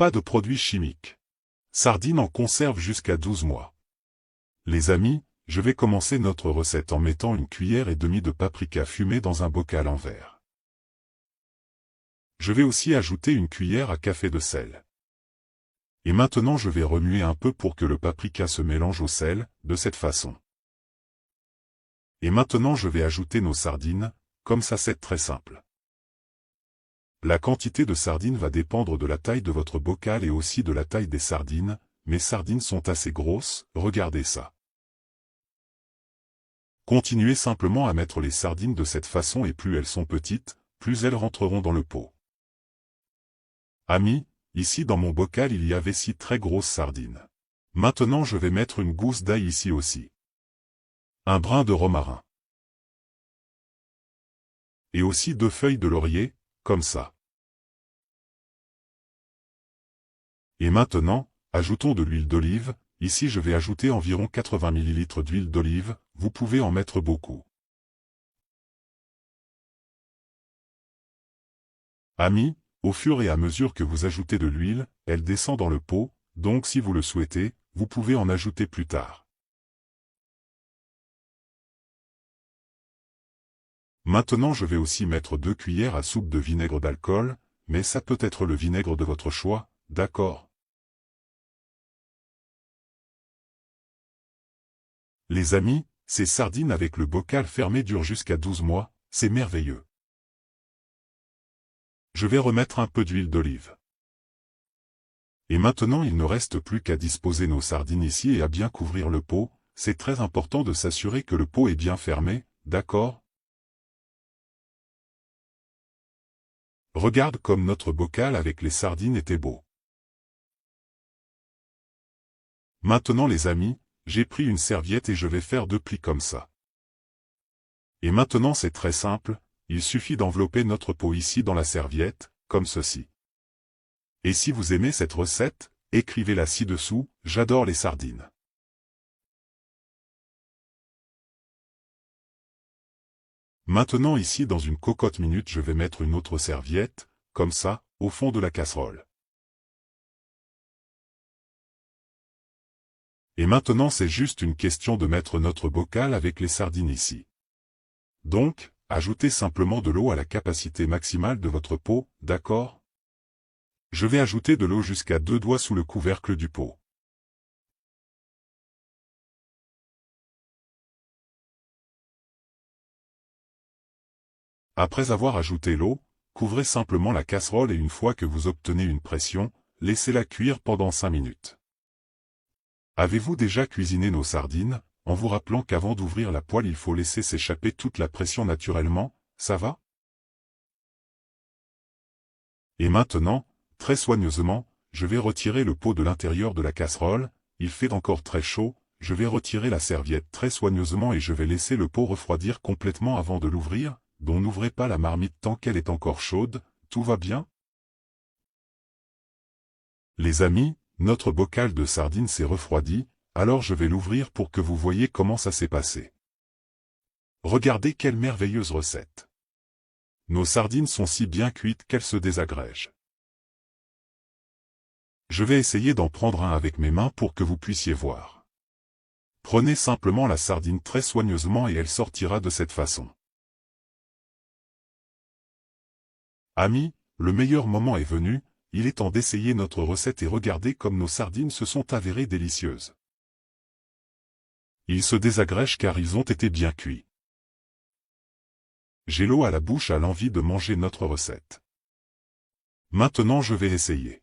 Pas de produits chimiques. Sardines en conserve jusqu'à 12 mois. Les amis, je vais commencer notre recette en mettant 1,5 cuillère de paprika fumé dans un bocal en verre. Je vais aussi ajouter 1 cuillère à café de sel. Et maintenant je vais remuer un peu pour que le paprika se mélange au sel, de cette façon. Et maintenant je vais ajouter nos sardines, comme ça c'est très simple. La quantité de sardines va dépendre de la taille de votre bocal et aussi de la taille des sardines. Mes sardines sont assez grosses, regardez ça. Continuez simplement à mettre les sardines de cette façon et plus elles sont petites, plus elles rentreront dans le pot. Amis, ici dans mon bocal il y avait 6 très grosses sardines. Maintenant je vais mettre une gousse d'ail ici aussi. Un brin de romarin. Et aussi 2 feuilles de laurier, comme ça. Et maintenant, ajoutons de l'huile d'olive. Ici je vais ajouter environ 80 ml d'huile d'olive, vous pouvez en mettre beaucoup. Amis, au fur et à mesure que vous ajoutez de l'huile, elle descend dans le pot, donc si vous le souhaitez, vous pouvez en ajouter plus tard. Maintenant je vais aussi mettre 2 cuillères à soupe de vinaigre d'alcool, mais ça peut être le vinaigre de votre choix, d'accord? Les amis, ces sardines avec le bocal fermé durent jusqu'à 12 mois, c'est merveilleux. Je vais remettre un peu d'huile d'olive. Et maintenant il ne reste plus qu'à disposer nos sardines ici et à bien couvrir le pot, c'est très important de s'assurer que le pot est bien fermé, d'accord? Regarde comme notre bocal avec les sardines était beau. Maintenant les amis, j'ai pris une serviette et je vais faire 2 plis comme ça. Et maintenant c'est très simple, il suffit d'envelopper notre pot ici dans la serviette, comme ceci. Et si vous aimez cette recette, écrivez-la ci-dessous, j'adore les sardines. Maintenant ici dans une cocotte minute je vais mettre une autre serviette, comme ça, au fond de la casserole. Et maintenant c'est juste une question de mettre notre bocal avec les sardines ici. Donc, ajoutez simplement de l'eau à la capacité maximale de votre pot, d'accord? Je vais ajouter de l'eau jusqu'à 2 doigts sous le couvercle du pot. Après avoir ajouté l'eau, couvrez simplement la casserole et une fois que vous obtenez une pression, laissez-la cuire pendant 5 minutes. Avez-vous déjà cuisiné nos sardines, en vous rappelant qu'avant d'ouvrir la poêle il faut laisser s'échapper toute la pression naturellement, ça va? Et maintenant, très soigneusement, je vais retirer le pot de l'intérieur de la casserole, il fait encore très chaud, je vais retirer la serviette très soigneusement et je vais laisser le pot refroidir complètement avant de l'ouvrir, donc n'ouvrez pas la marmite tant qu'elle est encore chaude, tout va bien? Les amis, notre bocal de sardines s'est refroidi, alors je vais l'ouvrir pour que vous voyez comment ça s'est passé. Regardez quelle merveilleuse recette. Nos sardines sont si bien cuites qu'elles se désagrègent. Je vais essayer d'en prendre un avec mes mains pour que vous puissiez voir. Prenez simplement la sardine très soigneusement et elle sortira de cette façon. Amis, le meilleur moment est venu, il est temps d'essayer notre recette et regardez comme nos sardines se sont avérées délicieuses. Ils se désagrègent car ils ont été bien cuits. J'ai l'eau à la bouche à l'envie de manger notre recette. Maintenant je vais essayer.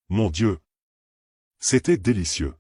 Mon Dieu! C'était délicieux.